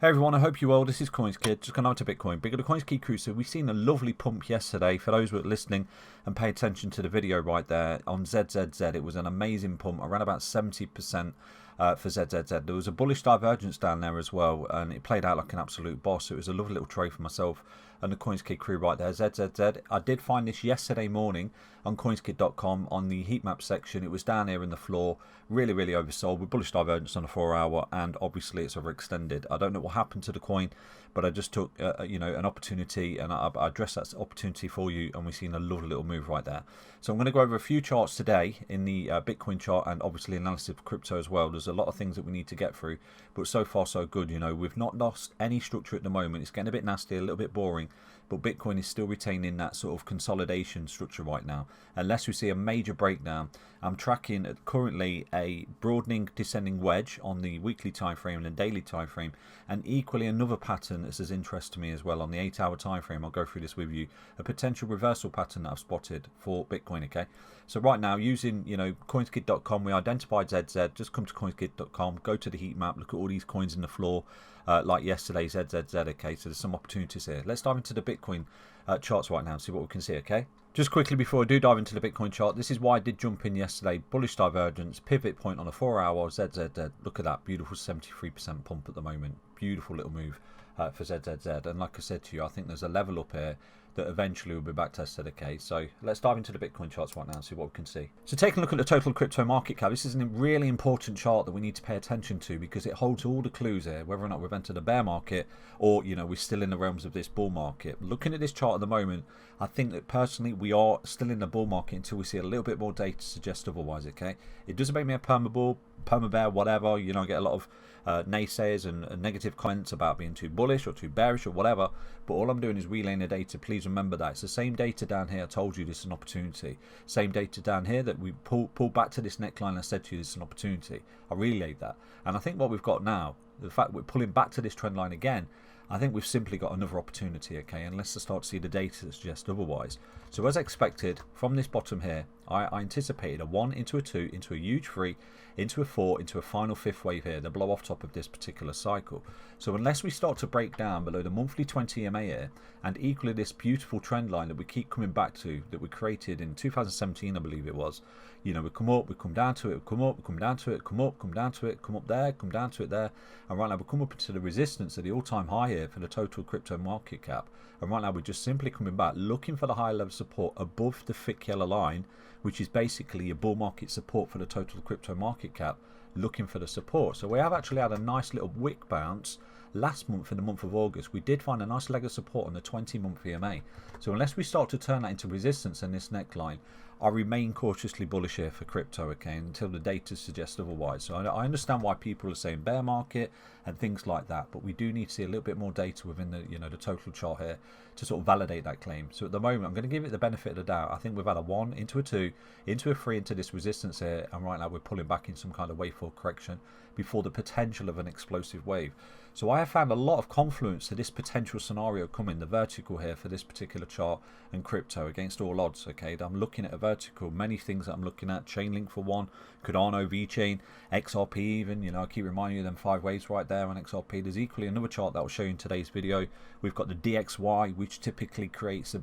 Hey everyone, I hope you're well. This is CoinsKid, just gone out to Bitcoin. Big of the CoinsKid cruiser. We've seen a lovely pump yesterday. For those who are listening and pay attention to the video right there on ZZZ, it was an amazing pump, around about 70% for ZZZ. There was a bullish divergence down there as well, and it played out like an absolute boss. It was a lovely little trade for myself and the CoinsKid crew right there, ZZZ. I did find this yesterday morning on CoinsKid.com on the heat map section. It was down here in the floor, really oversold with bullish divergence on a 4 hour, and obviously it's overextended. I don't know what happened to the coin, but I just took an opportunity, and I addressed that opportunity for you, and we've seen a lovely little move right there. So I'm going to go over a few charts today in the Bitcoin chart, and obviously analysis of crypto as well. There's a lot of things that we need to get through, but so far so good. We've not lost any structure at the moment. It's getting a bit nasty, a little bit boring, but Bitcoin is still retaining that sort of consolidation structure right now, unless we see a major breakdown. I'm tracking currently a broadening descending wedge on the weekly time frame and the daily time frame, and equally another pattern that's of interest to me as well on the 8 hour time frame. I'll go through this with you, a potential reversal pattern that I've spotted for Bitcoin. Okay, so right now using CoinsKid.com, we identified ZZ. Just come to CoinsKid.com, go to the heat map, look at all these coins in the floor, like yesterday's ZZZ. Okay, so there's some opportunities here. Let's dive into the Bitcoin charts right now and see what we can see. Okay, just quickly before I do dive into the Bitcoin chart, this is why I did jump in yesterday. Bullish divergence, pivot point on a 4 hour, ZZZ. Look at that, beautiful 73% pump at the moment. Beautiful little move for ZZZ. And like I said to you, I think there's a level up here that eventually will be back tested. Okay, so let's dive into the Bitcoin charts right now and see what we can see. So taking a look at the total crypto market cap, this is a really important chart that we need to pay attention to, because it holds all the clues here, whether or not we've entered a bear market or we're still in the realms of this bull market. Looking at this chart at the moment, I think that personally we are still in the bull market until we see a little bit more data to suggest otherwise. Okay, it doesn't make me a perma bull, perma bear, whatever. I get a lot of naysayers and negative comments about being too bullish or too bearish or whatever, but all I'm doing is relaying the data. Please remember that it's the same data down here. I told you this is an opportunity. Same data down here that we pull back to this neckline. I said to you this is an opportunity. I relayed that, and I think what we've got now, the fact we're pulling back to this trend line again, I think we've simply got another opportunity. Okay, unless I start to see the data that suggests otherwise. So as expected from this bottom here, I anticipated a 1 into a 2 into a huge 3 into a 4 into a final 5th wave here, the blow off top of this particular cycle. So unless we start to break down below the monthly 20 EMA here, and equally this beautiful trend line that we keep coming back to, that we created in 2017, I believe it was, we come up, we come down to it, we come up, we come down to it, come up, come down to it, come up there, come down to it there, and right now we come up into the resistance of the all-time high here for the total crypto market cap. And right now we're just simply coming back, looking for the high level support above the thick yellow line, which is basically a bull market support for the total crypto market cap, looking for the support. So we have actually had a nice little wick bounce last month in the month of August. We did find a nice leg of support on the 20-month EMA. So unless we start to turn that into resistance in this neckline, I remain cautiously bullish here for crypto, okay, until the data suggests otherwise. So I understand why people are saying bear market and things like that, but we do need to see a little bit more data within the the total chart here to sort of validate that claim. So at the moment, I'm going to give it the benefit of the doubt. I think we've had a 1 into a 2 into a 3 into this resistance here, and right now we're pulling back in some kind of wave forward correction before the potential of an explosive wave. So I have found a lot of confluence to this potential scenario coming, the vertical here for this particular chart and crypto against all odds. Okay, I'm looking at a vertical, many things that I'm looking at, Chainlink for one, Cardano, VeChain, XRP even, I keep reminding you of them 5 waves right there on XRP. There's equally another chart that I'll show you in today's video. We've got the DXY, which typically creates a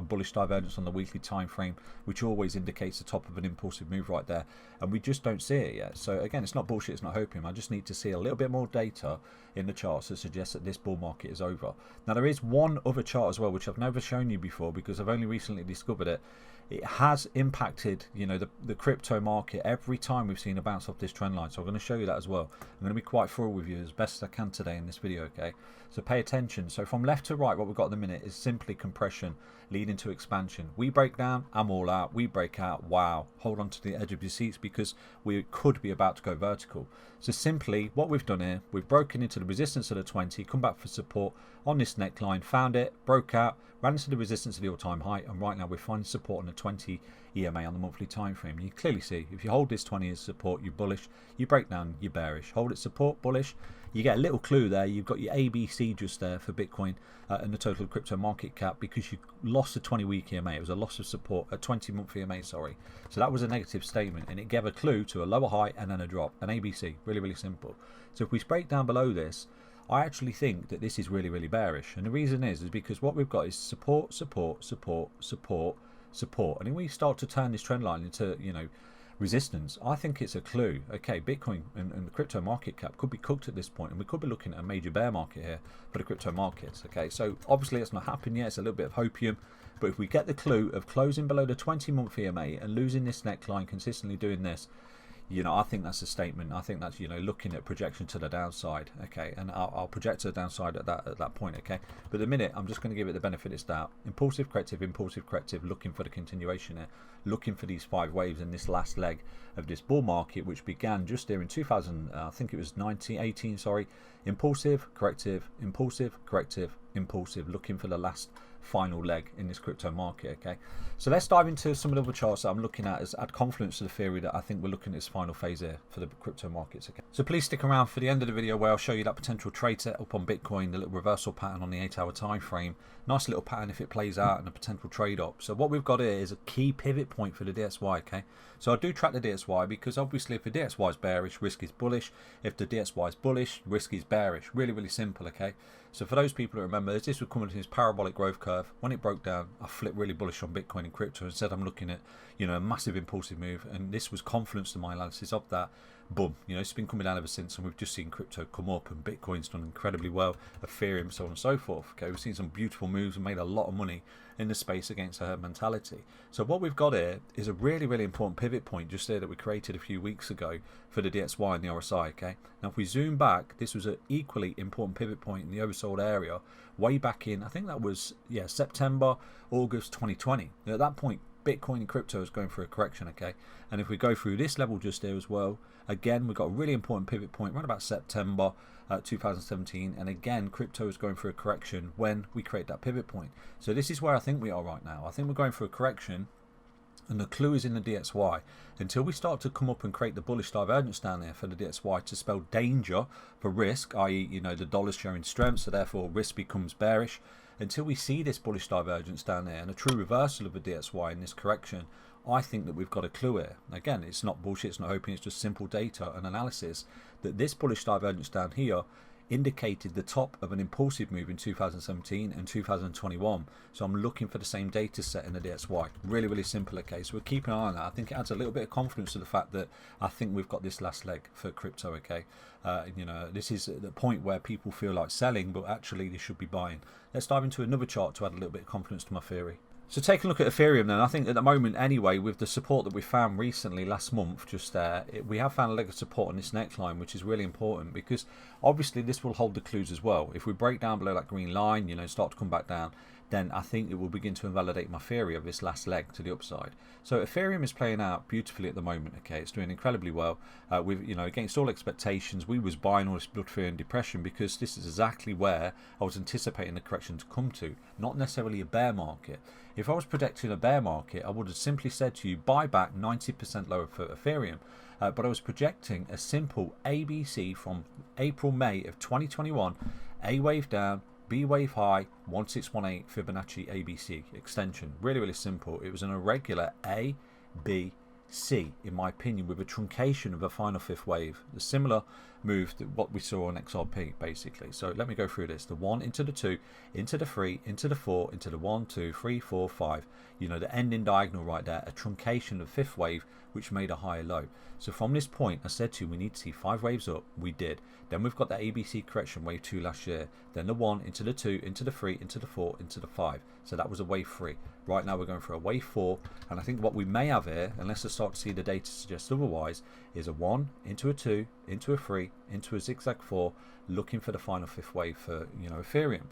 bullish divergence on the weekly time frame, which always indicates the top of an impulsive move right there, and we just don't see it yet. So again, it's not bullshit, it's not hoping. I just need to see a little bit more data in the charts to suggest that this bull market is over. Now there is one other chart as well, which I've never shown you before because I've only recently discovered it. It has impacted the crypto market every time we've seen a bounce off this trend line. So I'm going to show you that as well. I'm going to be quite thorough with you as best as I can today in this video, okay? So pay attention. So from left to right, what we've got at the minute is simply compression leading to expansion. We break down, I'm all out. We break out, wow. Hold on to the edge of your seats because we could be about to go vertical. So simply what we've done here, we've broken into the resistance of the 20, come back for support on this neckline, found it, broke out, ran into the resistance of the all-time high, and right now we're finding support on the 20 EMA on the monthly time frame. You clearly see if you hold this 20 as support, you're bullish. You break down, you're bearish. Hold it support, bullish. You get a little clue there. You've got your ABC just there for Bitcoin and the total crypto market cap because you lost the 20-week EMA. It was a loss of support, a 20-month EMA, sorry. So that was a negative statement, and it gave a clue to a lower high and then a drop, an ABC. Really, really simple. So if we break down below this, I actually think that this is really, really bearish. And the reason is because what we've got is support, support, support, support, support. And when we start to turn this trend line into, you know, resistance, I think it's a clue. Okay, Bitcoin and the crypto market cap could be cooked at this point, and we could be looking at a major bear market here for the crypto markets. Okay, so obviously it's not happened yet. It's a little bit of hopium, but if we get the clue of closing below the 20-month EMA and losing this neckline, consistently doing this, you know, I think that's a statement. I think that's, you know, looking at projection to the downside. Okay, and I'll project to the downside at that point. Okay, but at the minute I'm just going to give it the benefit of its doubt. Impulsive corrective, looking for the continuation here, looking for these 5 waves in this last leg of this bull market, which began just there in 2000. I think it was 18. Sorry, impulsive, corrective, impulsive, corrective, impulsive, looking for the last final leg in this crypto market. Okay, so let's dive into some of the other charts that I'm looking at as add confidence to the theory that I think we're looking at this final phase here for the crypto markets. Okay, so please stick around for the end of the video where I'll show you that potential trade setup on Bitcoin, the little reversal pattern on the 8-hour time frame. Nice little pattern if it plays out, and a potential trade up. So what we've got here is a key pivot point for the DXY. Okay, so I do track the DXY because obviously if the DXY is bearish, risk is bullish. If the DXY is bullish, risk is bearish. Really, really simple. Okay, so for those people that remember, this was coming to this parabolic growth curve. When it broke down, I flipped really bullish on Bitcoin and crypto and said I'm looking at, you know, a massive impulsive move, and this was confidence to my analysis of that. Boom, you know, it's been coming down ever since, and we've just seen crypto come up, and Bitcoin's done incredibly well, Ethereum, so on and so forth. Okay, we've seen some beautiful moves and made a lot of money in the space against her mentality. So what we've got here is a really, really important pivot point just there that we created a few weeks ago for the DXY and the RSI. Okay, now if we zoom back, this was an equally important pivot point in the oversold area way back in, I think that was, yeah, September, August 2020. And at that point, Bitcoin and crypto is going through a correction. Okay, and if we go through this level just there as well, again we've got a really important pivot point right about September 2017, and again crypto is going through a correction when we create that pivot point. So this is where I think we are right now. I think we're going through a correction, and the clue is in the DXY. Until we start to come up and create the bullish divergence down there for the DXY to spell danger for risk, i.e., you know, the dollar's showing strength, so therefore risk becomes bearish. Until we see this bullish divergence down there and a true reversal of the DXY in this correction, I think that we've got a clue here. Again, it's not bullshit, it's not hoping, it's just simple data and analysis that this bullish divergence down here indicated the top of an impulsive move in 2017 and 2021. So I'm looking for the same data set in the DXY. Really, really simple. Okay, so we're keeping an eye on that. I think it adds a little bit of confidence to the fact that I think we've got this last leg for crypto. Okay, you know, this is the point where people feel like selling, but actually they should be buying. Let's dive into another chart to add a little bit of confidence to my theory. So taking a look at Ethereum then, I think at the moment anyway, with the support that we found recently last month just there, we have found a leg of support on this neckline, which is really important because obviously this will hold the clues as well. If we break down below that green line, you know, start to come back down, then I think it will begin to invalidate my theory of this last leg to the upside. So Ethereum is playing out beautifully at the moment. Okay, it's doing incredibly well. With, you know, against all expectations, we was buying all this blood fear and depression because this is exactly where I was anticipating the correction to come to, not necessarily a bear market. If I was predicting a bear market, I would have simply said to you, buy back 90% lower for Ethereum. But I was projecting a simple ABC from April, May of 2021, A wave down, B wave high, 1618 Fibonacci ABC extension. Really, really simple. It was an irregular A, B, C, in my opinion, with a truncation of a final fifth wave. The similar move to what we saw on XRP, basically. So let me go through this. The 1 into the 2, into the 3, into the 4, into the 1, 2, 3, 4, 5. You know, the ending diagonal right there, a truncation of fifth wave, which made a higher low. So from this point, I said to you, we need to see 5 waves up. We did. Then we've got the ABC correction, wave 2 last year. Then the 1 into the 2, into the 3, into the 4, into the 5. So that was a wave 3. Right now we're going for a wave 4. And I think what we may have here, unless I start to see the data suggest otherwise, is a 1 into a 2, into a 3, into a zigzag 4, looking for the final fifth wave for, you know, Ethereum.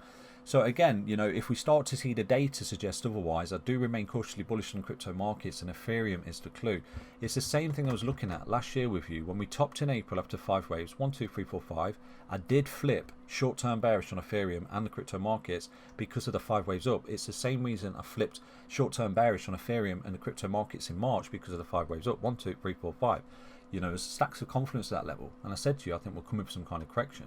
So again, you know, if we start to see the data suggest otherwise, I do remain cautiously bullish on crypto markets, and Ethereum is the clue. It's the same thing I was looking at last year with you when we topped in April after 5 waves, 1, 2, 3, 4, 5. I did flip short-term bearish on Ethereum and the crypto markets because of the 5 waves up. It's the same reason I flipped short-term bearish on Ethereum and the crypto markets in March because of the 5 waves up, 1, 2, 3, 4, 5. You know, there's stacks of confidence at that level. And I said to you, I think we'll come with some kind of correction.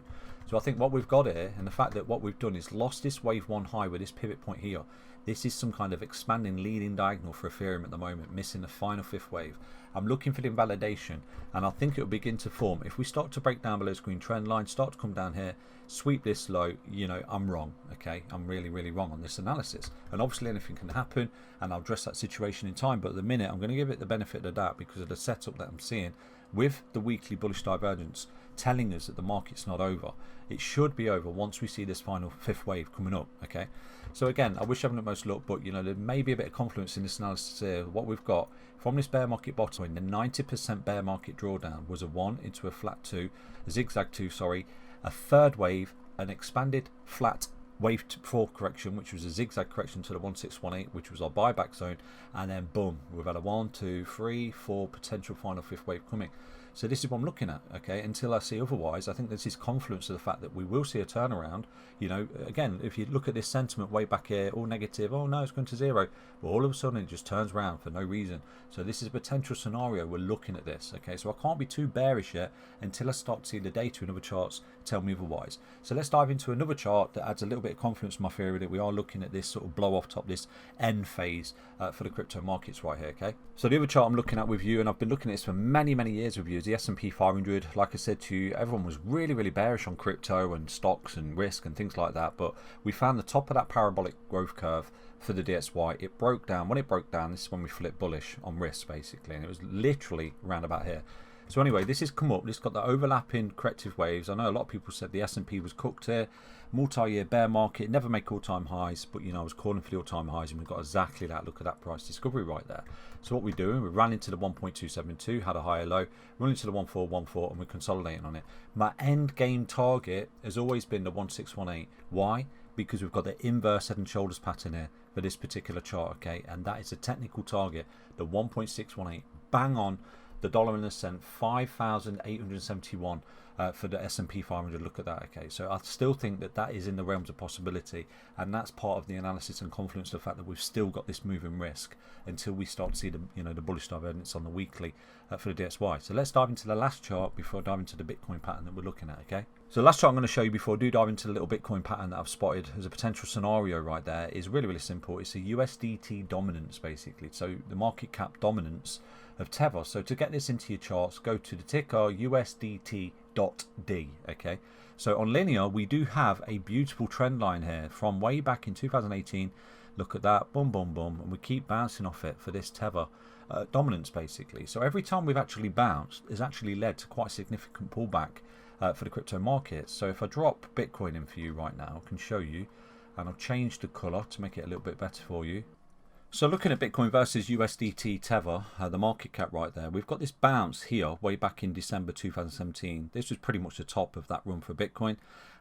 So I think what we've got here, and the fact that what we've done is lost this wave 1 high with this pivot point here, this is some kind of expanding leading diagonal for Ethereum at the moment, missing the final 5th wave. I'm looking for the invalidation, and I think it will begin to form. If we start to break down below this green trend line, start to come down here, sweep this low, you know, I'm wrong, okay? I'm really, really wrong on this analysis. And obviously anything can happen, and I'll address that situation in time. But at the minute, I'm going to give it the benefit of the doubt because of the setup that I'm seeing with the weekly bullish divergence telling us that the market's not over. It should be over once we see this final 5th wave coming up, okay? So again, I wish I hadn't the most luck, but you know, there may be a bit of confluence in this analysis here. What we've got from this bear market bottom, in the 90% bear market drawdown was a 1 into a flat 2, a zigzag 2, sorry, a 3rd wave, an expanded flat wave 4 correction, which was a zigzag correction to the 1618, which was our buyback zone, and then boom, we've had a 1, 2, 3, 4 potential final 5th wave coming. So this is what I'm looking at, okay? Until I see otherwise, I think this is confluence of the fact that we will see a turnaround. You know, again, if you look at this sentiment way back here, all negative, oh no, it's going to 0. But all of a sudden it just turns around for no reason. So this is a potential scenario. We're looking at this, okay? So I can't be too bearish yet until I start to see the data in other charts tell me otherwise. So let's dive into another chart that adds a little bit of confidence in my theory that we are looking at this sort of blow off top, this end phase for the crypto markets right here, okay? So the other chart I'm looking at with you, and I've been looking at this for many, many years with you, is the S&P 500. Like I said to you, everyone was really, really bearish on crypto and stocks and risk and things like that, but we found the top of that parabolic growth curve for the DXY. It broke down. When it broke down, this is when we flipped bullish on risk basically, and it was literally around about here. So anyway, this has come up. This got the overlapping corrective waves. I know a lot of people said the S&P was cooked here. Multi-year bear market, never make all-time highs, but you know, I was calling for the all-time highs, and we've got exactly that. Look at that price discovery right there. So what we're doing, we ran into the 1.272, had a higher low, run into the 1414, and we're consolidating on it. My end game target has always been the 1618. Why? Because we've got the inverse head and shoulders pattern here for this particular chart, okay? And that is a technical target, the 1.618, bang on the dollar and the cent, 5,871 for the S&P 500. Look at that, okay? So I still think that that is in the realms of possibility, and that's part of the analysis and confluence of the fact that we've still got this moving risk until we start to see the, you know, the bullish divergence on the weekly for the DXY. So let's dive into the last chart before I dive into the Bitcoin pattern that we're looking at, okay? So the last chart I'm going to show you before I do dive into the little Bitcoin pattern that I've spotted as a potential scenario right there is really, really simple. It's a USDT dominance basically. So the market cap dominance of Tether. So to get this into your charts, go to the ticker USDT.D, okay? So on linear, we do have a beautiful trend line here from way back in 2018. Look at that, boom, boom, boom, and we keep bouncing off it for this Tether dominance basically. So every time we've actually bounced has actually led to quite a significant pullback for the crypto markets. So if I drop Bitcoin in for you right now, I can show you, and I'll change the color to make it a little bit better for you. So looking at Bitcoin versus USDT Tether, the market cap right there, we've got this bounce here way back in December 2017. This was pretty much the top of that run for Bitcoin.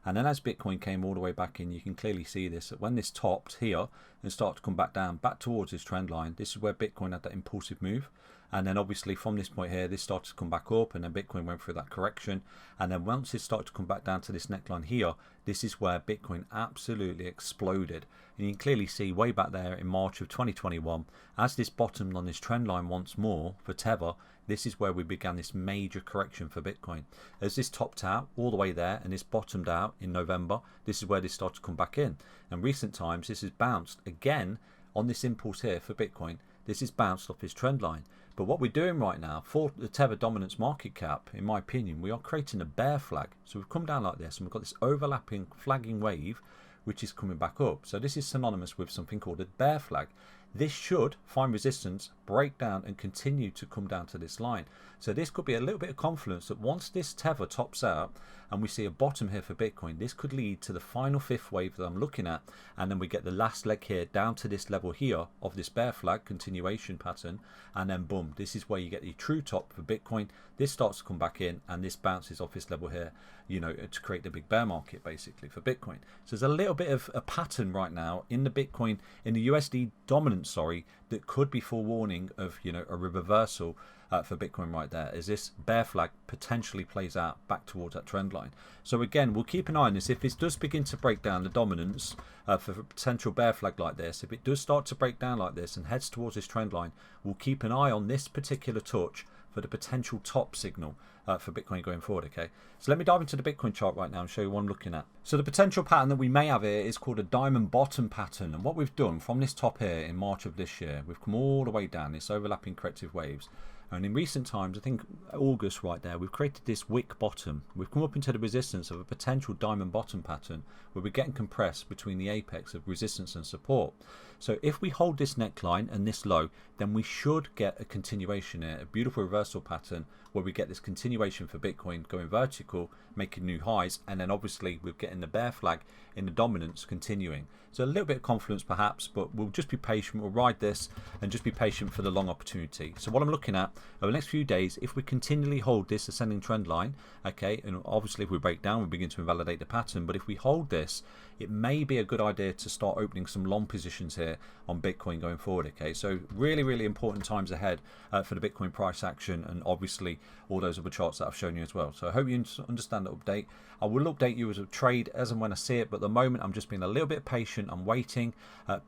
And then as Bitcoin came all the way back in, you can clearly see this, that when this topped here and started to come back down, back towards this trend line, this is where Bitcoin had that impulsive move. And then obviously from this point here, this started to come back up, and then Bitcoin went through that correction. And then once it started to come back down to this neckline here, this is where Bitcoin absolutely exploded. And you can clearly see way back there in March of 2021, as this bottomed on this trend line once more for Tether, this is where we began this major correction for Bitcoin. As this topped out all the way there and this bottomed out in November, this is where this started to come back in. And recent times, this has bounced again on this impulse here for Bitcoin. This is bounced off this trend line. But what we're doing right now for the Tether dominance market cap, in my opinion, we are creating a bear flag. So we've come down like this, and we've got this overlapping flagging wave, which is coming back up. So this is synonymous with something called a bear flag. This should find resistance, break down, and continue to come down to this line. So this could be a little bit of confluence that once this Tether tops out and we see a bottom here for Bitcoin, this could lead to the final 5th wave that I'm looking at, and then we get the last leg here down to this level here of this bear flag continuation pattern, and then boom, this is where you get the true top for Bitcoin. This starts to come back in, and this bounces off this level here, you know, to create the big bear market basically for Bitcoin. So there's a little bit of a pattern right now in the Bitcoin, in the USD dominance, sorry, that could be forewarning of, you know, a reversal for Bitcoin right there, as this bear flag potentially plays out back towards that trend line. So again, we'll keep an eye on this. If it does begin to break down the dominance for a potential bear flag like this, if it does start to break down like this and heads towards this trend line, we'll keep an eye on this particular touch for the potential top signal for Bitcoin going forward. Okay, so let me dive into the Bitcoin chart right now and show you what I'm looking at. So the potential pattern that we may have here is called a diamond bottom pattern, and what we've done from this top here in March of this year, we've come all the way down this overlapping corrective waves. And in recent times, I think August right there, we've created this wick bottom. We've come up into the resistance of a potential diamond bottom pattern where we're getting compressed between the apex of resistance and support. So if we hold this neckline and this low, then we should get a continuation here, a beautiful reversal pattern where we get this continuation for Bitcoin going vertical, making new highs, and then obviously we're getting the bear flag in the dominance continuing. So a little bit of confidence perhaps, but we'll just be patient, we'll ride this and just be patient for the long opportunity. So what I'm looking at over the next few days, if we continually hold this ascending trend line, okay, and obviously if we break down, we begin to invalidate the pattern, but if we hold this, it may be a good idea to start opening some long positions here on Bitcoin going forward. Okay, so really important times ahead for the Bitcoin price action, and obviously all those other charts that I've shown you as well. So I hope you understand the update. I will update you as a trade as and when I see it, but at the moment I'm just being a little bit patient. I'm waiting,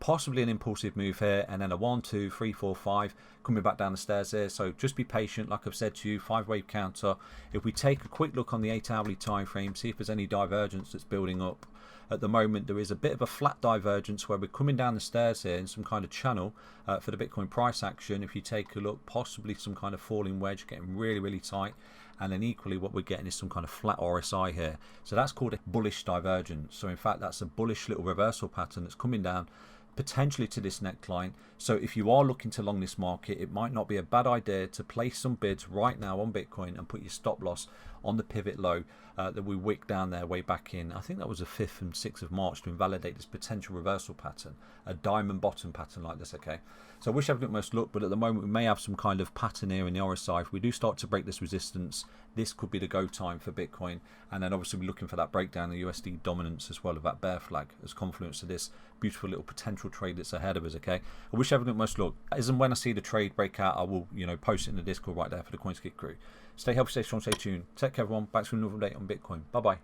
possibly an impulsive move here, and then a 1, 2, 3, 4, 5 coming back down the stairs here. So just be patient. Like I've said to you, 5-wave counter. If we take a quick look on the 8-hourly time frame, see if there's any divergence that's building up. At the moment, there is a bit of a flat divergence where we're coming down the stairs here in some kind of channel for the Bitcoin price action. If you take a look, possibly some kind of falling wedge getting really tight. And then equally what we're getting is some kind of flat RSI here. So that's called a bullish divergence. So in fact, that's a bullish little reversal pattern that's coming down potentially to this neckline. So if you are looking to long this market, it might not be a bad idea to place some bids right now on Bitcoin and put your stop loss on the pivot low that we wicked down there way back in, I think that was the 5th and 6th of March, to invalidate this potential reversal pattern, a diamond bottom pattern like this. Okay, so I wish I had most luck, but at the moment we may have some kind of pattern here in the RSI. If we do start to break this resistance, this could be the go time for Bitcoin, and then obviously we're looking for that breakdown in the USD dominance as well of that bear flag as confluence to this beautiful little potential trade that's ahead of us. Okay, I wish I had most luck. As and when I see the trade break out, I will post it in the Discord right there for the CoinsKid crew. Stay healthy, stay strong, stay tuned. Take care everyone. Back to another update on Bitcoin. Bye bye.